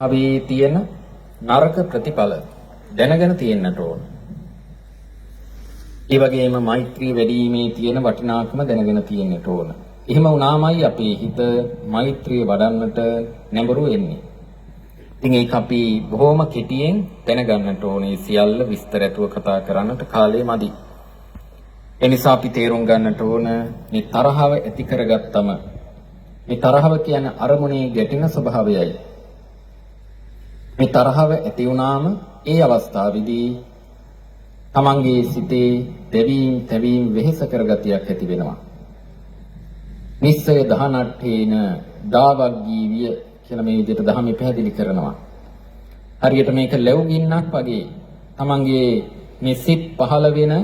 අපි තියෙන නරක ප්‍රතිඵල දැනගෙන තියෙන්නට ඕන. ඒ වගේම මෛත්‍රී වැඩිීමේ තියෙන වටිනාකම දැනගෙන තියෙන්නට ඕන. එහෙම වුණාමයි අපේ හිත මෛත්‍රිය වඩන්නට නැඹුරු වෙන්නේ. ඉතින් ඒක අපි බොහොම කෙටියෙන් දැනගන්නට ඕනේ. සියල්ල විස්තර ඇතුව කතා කරන්නට කාලය මදි. ඒ නිසා අපි තේරුම් ගන්නට ඕන මේ තරහව ඇති කරගත්තම මේ තරහව කියන්නේ අරමුණේ ගැටෙන ස්වභාවයයි. මේ තරහව ඇති වුණාම ඒ අවස්ථාවේදී තමන්ගේ සිතේ දෙවීම් තැවීම් වෙහෙස කරගතියක් ඇති වෙනවා. නිස්සය දහනට්ඨේන දාවග්ගීවිය කියලා මේ විදිහට ධර්මයේ පැහැදිලි කරනවා. හරියට මේක ලැබුගින්නක් වගේ තමන්ගේ මේ සිත් පහළ වෙන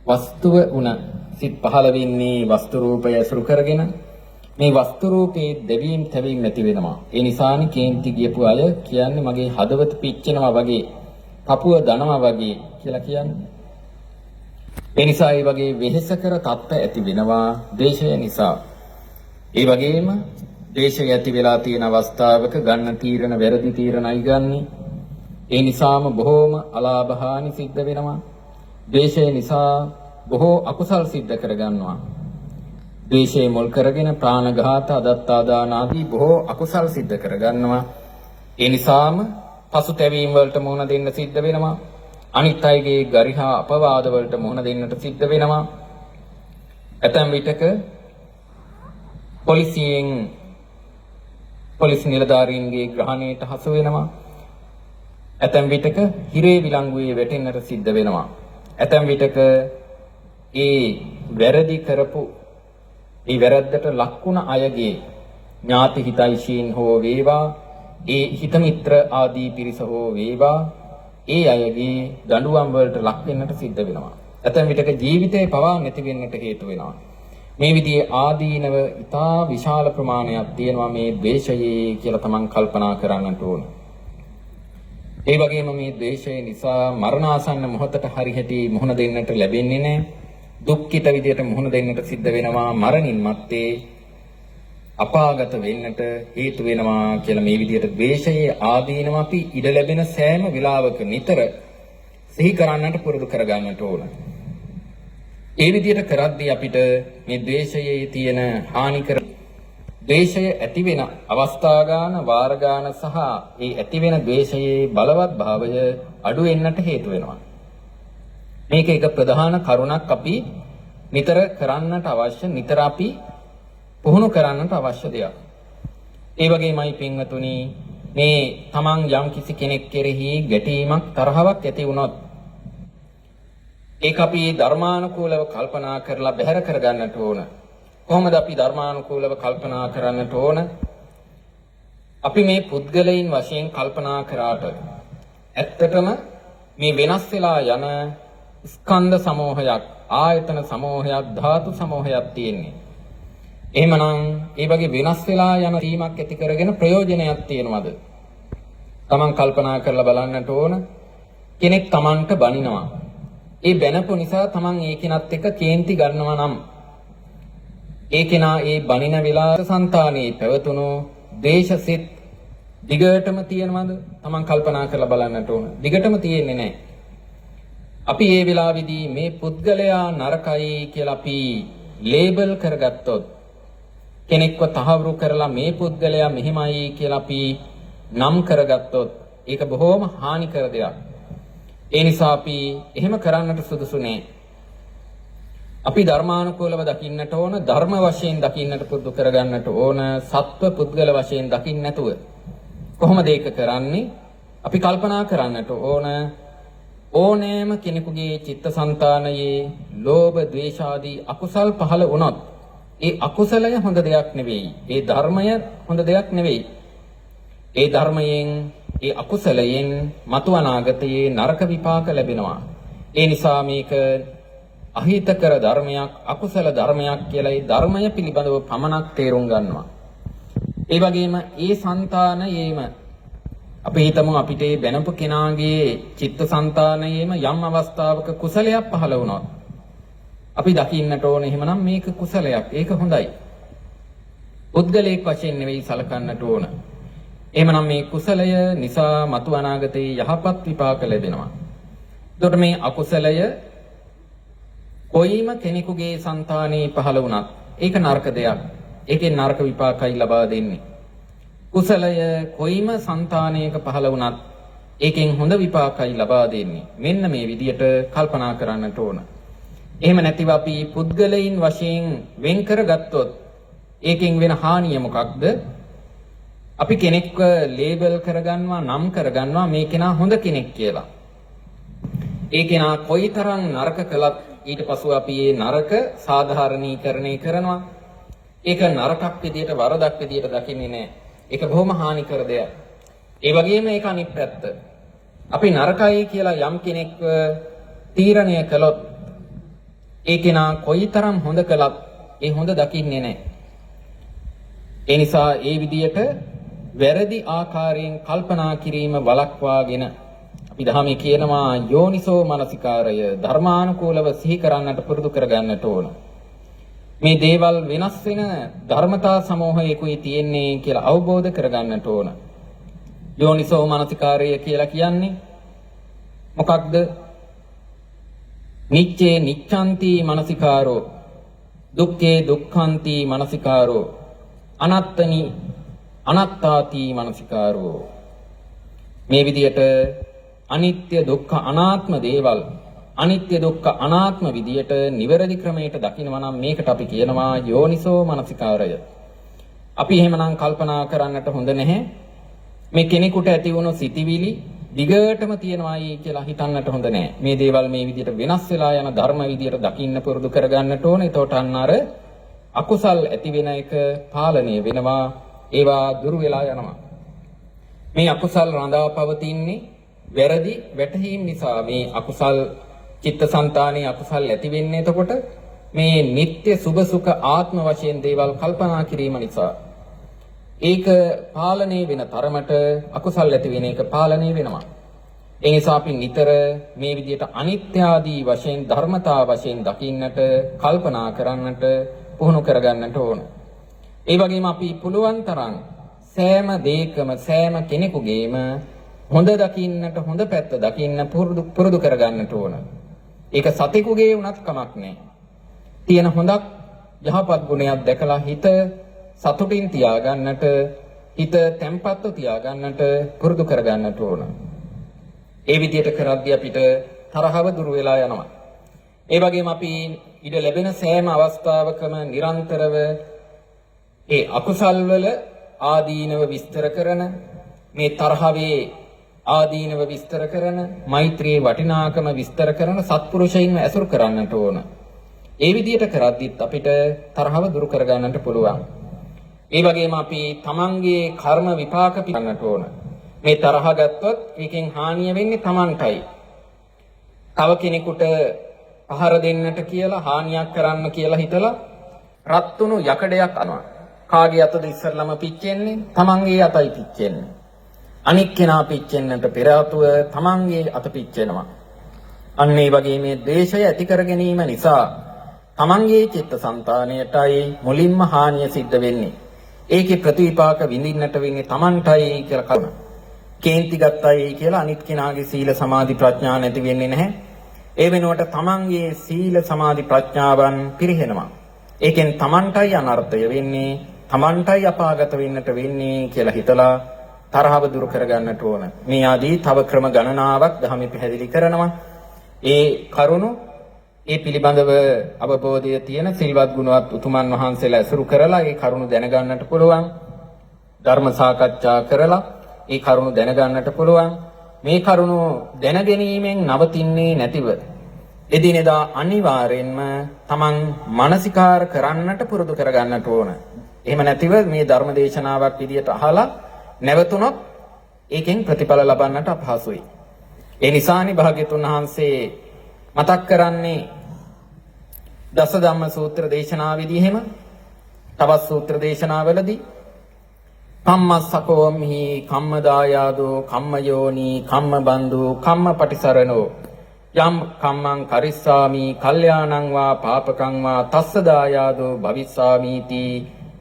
වස්තුව උන සිත් පහළ වෙන්නේ වස්තු රූපය අසුරු කරගෙන මේ වස්තු රූපේ දෙවීම් තැවීම් නැති වෙනවා. ඒ නිසානේ කේන්ති ගියපු අය කියන්නේ මගේ හදවත පිච්චෙනවා වගේ, කපුව දනවා වගේ කියලා කියන්නේ. ඒ නිසා මේ වගේ වෙහෙසකර තත්ත්ව ඇති වෙනවා දේශය නිසා. ඒ වගේම දේශය ඇති වෙලා තියෙන අවස්ථාවක ගන්න තීරණ වැරදි තීරණයි ගන්නෙ. ඒ නිසාම බොහෝම අලාභහානි සිද්ධ වෙනවා. දේශය නිසා බොහෝ අකුසල් සිද්ධ කරගන්නවා. ද්වේෂය මුල් කරගෙන ප්‍රාණඝාත, අදත්තාදාන ආදී බොහෝ අකුසල් සිද්ධ කරගන්නවා. ඒ නිසාම පසුතැවීම් වලට මුහුණ දෙන්න සිද්ධ වෙනවා. අනිත් අයගේ ගරිහා අපවාද වලට මුහුණ දෙන්නට සිද්ධ වෙනවා. ඇතැම් විටක පොලිස් නිලධාරීන්ගේ ග්‍රහණයට හසු වෙනවා. ඇතැම් විටක හිරේ විලංගුවේ වැටෙන්නට සිද්ධ වෙනවා. ඇතැම් විටක ඒ වැරදි කරපු ඒ වැරද්දට ලක්ුණ අයගේ ඥාති හිතයිශීන් හෝ වේවා, ඒ හිත මිත්‍ර ආදී පිරිස හෝ වේවා, ඒ අයගේ දඬුවම් වලට ලක් වෙන්නට සිද්ධ වෙනවා. ඇතැම් විටක ජීවිතේ පවා නැති වෙන්නට හේතු වෙනවා. මේ විදිහේ ආදීනව ඉතා විශාල ප්‍රමාණයක් තියෙනවා මේ ද්වේෂයේ කියලා තමන් කල්පනා කරන්නට ඕන. ඒ වගේම මේ ද්වේෂය නිසා මරණාසන්න මොහොතට හරි හැටි මුහුණ දෙන්නට ලැබෙන්නේ නැහැ. දුක්ඛිත විදියට මුහුණ දෙන්නට සිද්ධ වෙනවා. මරණින් මත්තේ අපාගත වෙන්නට හේතු වෙනවා කියලා මේ විදියට ද්වේෂයේ ආදීනව අපි ඉඩ ලැබෙන සෑම වෙලාවක නිතර සිහි කරන්නට පුරුදු කරගන්නට ඕන. ඒ විදියට කරද්දී අපිට මේ ද්වේෂයේ තියෙන හානිකර ද්වේෂය ඇති වෙන අවස්ථා ගාන, වාර ගාන සහ ඒ ඇති වෙන ද්වේෂයේ බලවත් භාවය අඩු වෙන්නට හේතු වෙනවා. මේක එක ප්‍රධාන කරුණක් අපි නිතර කරන්නට අවශ්‍ය, නිතර අපි පුහුණු කරන්නට අවශ්‍ය දෙයක්. ඒ වගේමයි පින්වතුනි, මේ තමන් යම් කිසි කෙනෙක් කෙරෙහි ගැටීමක්, තරහවක් ඇති වුණොත් ඒක අපි ධර්මානුකූලව කල්පනා කරලා බැහැර කරගන්නට ඕන. කොහොමද අපි ධර්මානුකූලව කල්පනා කරන්නට ඕන? අපි මේ පුද්ගලයන් වශයෙන් කල්පනා කරාට ඇත්තටම මේ වෙනස් වෙලා යන ස්කන්ධ සමූහයක්, ආයතන සමූහයක්, ධාතු සමූහයක් තියෙන්නේ. එහෙමනම් ඒ වගේ වෙනස් වෙලා යන තීමක් ඇති කරගෙන ප්‍රයෝජනයක් තියෙනවද? තමන් කල්පනා කරලා බලන්නට ඕන. කෙනෙක් තමන්ට බනිනවා. ඒ බැනපු නිසා තමන් ඒ කෙනත් එක්ක කේන්ති ගන්නවා නම් ඒ කෙනා ඒ බනින වෙලාවට సంతානයේ පැවතුණු දේශසිත දිගටම තියෙනවද? තමන් කල්පනා කරලා බලන්නට ඕන. දිගටම තියෙන්නේ නැහැ. අපි මේ වෙලාවේදී මේ පුද්ගලයා නරකයි කියලා අපි ලේබල් කරගත්තොත්, කෙනෙක්ව තහවුරු කරලා මේ පුද්ගලයා මෙහිමයි කියලා අපි නම් කරගත්තොත්, ඒක බොහොම හානිකර දෙයක්. ඒ නිසා අපි එහෙම කරන්නට සුදුසු නෑ. අපි ධර්මානුකූලව දකින්නට ඕන, ධර්ම වශයෙන් දකින්නට පුරුදු කරගන්නට ඕන, සත්ව පුද්ගල වශයෙන් දකින්න නැතුව. කොහොමද ඒක කරන්නේ? අපි කල්පනා කරන්නට ඕන, ඕනෑම කෙනෙකුගේ චිත්තසංතානයේ ලෝභ, ද්වේෂ ආදී අකුසල් පහළ වුණොත්, ඒ අකුසලය හොඳ දෙයක් නෙවෙයි. ඒ ධර්මය හොඳ දෙයක් නෙවෙයි. ඒ ධර්මයෙන්, ඒ අකුසලයෙන් මතු අනාගතයේ නරක විපාක ලැබෙනවා. ඒ නිසා මේක අහිතකර ධර්මයක්, අකුසල ධර්මයක් කියලා ඒ ධර්මය පිළිබඳව පමණක් තේරුම් ගන්නවා. ඒ වගේම ඒ సంతානයේම අපි හිතමු අපිට බැනපු කෙනාගේ චිත්තසංතානයේම යම් අවස්ථාවක කුසලයක් පහළ වුණොත්, අපි දකින්නට ඕන එහෙමනම් මේක කුසලයක්, ඒක හොඳයි. පුද්ගලයෙක් වශයෙන් නෙවෙයි සලකන්නට ඕන. එහෙමනම් මේ කුසලය නිසා මතු අනාගතයේ යහපත් විපාක ලැබෙනවා. එතකොට මේ අකුසලය කොයිම කෙනෙකුගේ సంతානේ පහළ වුණත් ඒක නරක දෙයක්. ඒකේ නරක විපාකයි ලබා දෙන්නේ. කුසලය කොයිම సంతානයක පහළ වුණත් ඒකෙන් හොඳ විපාකයි ලබා දෙන්නේ. මෙන්න මේ විදියට කල්පනා කරන්නට ඕන. එහෙම නැතිව අපි පුද්ගලයන් වශයෙන් වෙන් කරගත්තොත් ඒකෙන් වෙන හානිය මොකක්ද? අපි කෙනෙක්ව ලේබල් කරගන්නවා, නම් කරගන්නවා මේ කෙනා හොඳ කෙනෙක් කියලා. ඒ කෙනා කොයිතරම් නරක කළත් ඊට පස්ව අපි මේ නරක සාධාරණීකරණය කරනවා. ඒක නරකක් විදියට, වරදක් විදියට දකින්නේ නැහැ. ඒක බොහොම හානිකර දෙයක්. ඒ වගේම ඒක අනිත් පැත්ත. අපි නරකයි කියලා යම් කෙනෙක්ව තීරණය කළොත් ඒ කෙනා කොයිතරම් හොඳ කළත් ඒ හොඳ දකින්නේ නැහැ. ඒ නිසා ඒ විදියට වැරදි ආකාරයෙන් කල්පනා කිරීම වළක්වාගෙන අපි ධර්මයේ කියනවා යෝනිසෝ මනසිකාරය ධර්මානුකූලව සිහි කරන්නට පුරුදු කරගන්නට ඕන. මේ දේවල් වෙනස් වෙන ධර්මතා සමූහයකුයි තියෙන්නේ කියලා අවබෝධ කරගන්නට ඕන. යෝනිසෝ මනසිකාරය කියලා කියන්නේ මොකක්ද? නිච්චේ නිච්ඡanti මනසිකාරෝ, දුක්ඛේ දුක්ඛanti මනසිකාරෝ, අනත්තනි අනත්තාති මනසිකාරෝ. මේ විදියට අනිත්‍ය දුක්ඛ අනාත්ම දේවල් අනිත්‍ය දුක්ඛ අනාත්ම විදියට නිවැරදි ක්‍රමයට දකිනවා නම් මේකට අපි කියනවා යෝනිසෝ මනසිකාරය. අපි එහෙමනම් කල්පනා කරන්නට හොඳ නැහැ. මේ කෙනෙකුට ඇති වුණු සිතිවිලි දිගටම තියෙනවායි කියලා හිතන්නට හොඳ නැහැ. මේ දේවල් මේ විදියට වෙනස් වෙලා යන ධර්ම විදියට දකින්න පුරුදු කරගන්නට ඕනේ. එතකොට අන්න අර අකුසල් ඇති වෙන එක පාලනය වෙනවා. ඒවා දුරු වෙලා යනවා. මේ අකුසල් රඳා පවතින්නේ වැරදි වැටහීම් නිසා. මේ අකුසල් චිත්තසංතානයේ අකුසල් ඇති වෙන්නේ එතකොට මේ නিত্য සුභ සුඛ ආත්ම වශයෙන් දේවල් කල්පනා කිරීම නිසා. ඒක පාලනය වෙන තරමට අකුසල් ඇති වෙන එක පාලනය වෙනවා. ඒ නිසා අපි නිතර මේ විදිහට අනිත්‍ය ආදී වශයෙන් ධර්මතා වශයෙන් දකින්නට කල්පනා කරන්නට පුහුණු කරගන්නට ඕන. ඒ වගේම අපි පුළුවන් තරම් සෑම දෙයකම සෑම කෙනෙකුගේම හොඳ දකින්නට හොඳ පැත්ත දකින්න පුරුදු කරගන්නට ඕන. ඒක සතෙකුගේ වුණත් කමක් නැහැ. තියෙන හොඳක් යහපත් ගුණයක් දැකලා හිත සතුටින් තියාගන්නට, හිත තැම්පත්ව තියාගන්නට පුරුදු කරගන්නට ඕන. ඒ විදිහට කරද්දී අපිට තරහව දුරු වෙලා යනවා. ඒ වගේම අපි ඉඩ ලැබෙන සෑම අවස්ථාවකම නිරන්තරව ඒ අකුසල් වල ආදීනව විස්තර කරන, මේ තරහවේ ආදීනව විස්තර කරන, මෛත්‍රියේ වටිනාකම විස්තර කරන සත්පුරුෂයින්ව ඇසුරු කරන්නට ඕන. ඒ විදිහට කරද්දිත් අපිට තරහව දුරු කරගන්නට පුළුවන්. ඒ වගේම අපි තමන්ගේ කර්ම විපාක පිළිගන්නට ඕන. මේ තරහ ගත්තොත් ඒකෙන් හානිය වෙන්නේ තමන්ටයි. තව කෙනෙකුට පහර දෙන්නට කියලා, හානියක් කරන්න කියලා හිතලා රත්තුණු යකඩයක් අනවා. කාගේ අතද ඉස්සරළම පිච්චෙන්නේ? තමන්ගේ අතයි පිච්චෙන්නේ. අනික් කෙනා පිච්චෙන්නට පෙර ආතුව තමන්ගේ අත පිච්චෙනවා. අන්න ඒ වගේ මේ ද්වේෂය ඇති කර ගැනීම නිසා තමන්ගේ චිත්තසංතානයටයි මුලින්ම හානිය සිද්ධ වෙන්නේ. ඒකේ ප්‍රතිවිපාක විඳින්නට වෙන්නේ තමන්ටයි කියලා කරන. කේන්ති ගත්තයි කියලා අනිත් කෙනාගේ සීල සමාධි ප්‍රඥා නැති වෙන්නේ නැහැ. ඒ වෙනුවට තමන්ගේ සීල සමාධි ප්‍රඥාවන් පිරිහෙනවා. ඒකෙන් තමන්ටයි අනර්ථය වෙන්නේ, තමන්ටයි අපාගත වෙන්නට වෙන්නේ කියලා හිතලා තරහව දුරු කරගන්නට ඕන. මේ ආදී තව ක්‍රම ගණනාවක් ධර්මෙ පැහැදිලි කරනවා. ඒ කරුණු ඒ පිළිබඳව අවබෝධය තියෙන සිල්වත් ගුණවත් උතුමන් වහන්සේලා ඇසුරු කරලා ඒ කරුණු දැනගන්නට පුළුවන්. ධර්ම සාකච්ඡා කරලා ඒ කරුණු දැනගන්නට පුළුවන්. මේ කරුණු දැනගැනීමෙන් නවතින්නේ නැතිව එදිනෙදා අනිවාර්යෙන්ම තමන් මානසිකාර කරන්නට පුරුදු කරගන්නට ඕන. එහෙම නැතිව මේ ධර්ම දේශනාවක් විදියට අහලා නැවතුනොත් ඒකෙන් ප්‍රතිඵල ලබන්නට අපහසුයි. ඒ නිසානි භාග්‍යතුන් වහන්සේ මතක් කරන්නේ දස ධම්ම සූත්‍ර දේශනාවේදී එහෙම තවත් සූත්‍ර දේශනාවලදී කම්මස්සකෝම්හි කම්මදායාදෝ කම්මයෝනි කම්මබන්දු කම්මපටිසරණෝ යම් කම්මං කරිස්සාමි කල්යාණං වා පාපකං වා තස්ස දායාදෝ භවිස්සාමීති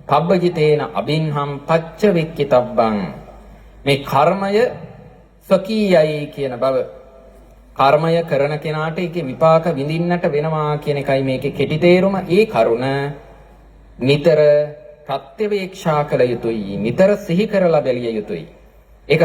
පබ්බජිතේන අබින්හම් පච්ච වික්කිතබ්බං මේ කර්මය ස්වකීයයි කියන බව. කර්මය කරන කෙනාට ඒකේ විපාක විඳින්නට වෙනවා කියන එකයි මේකේ කෙටි තේරුම. ඒ කරුණ නිතර ප්‍රත්‍යවේක්ෂා කළ යුතුයි. නිතර සිහි කරලා බැලිය යුතුයි. ඒක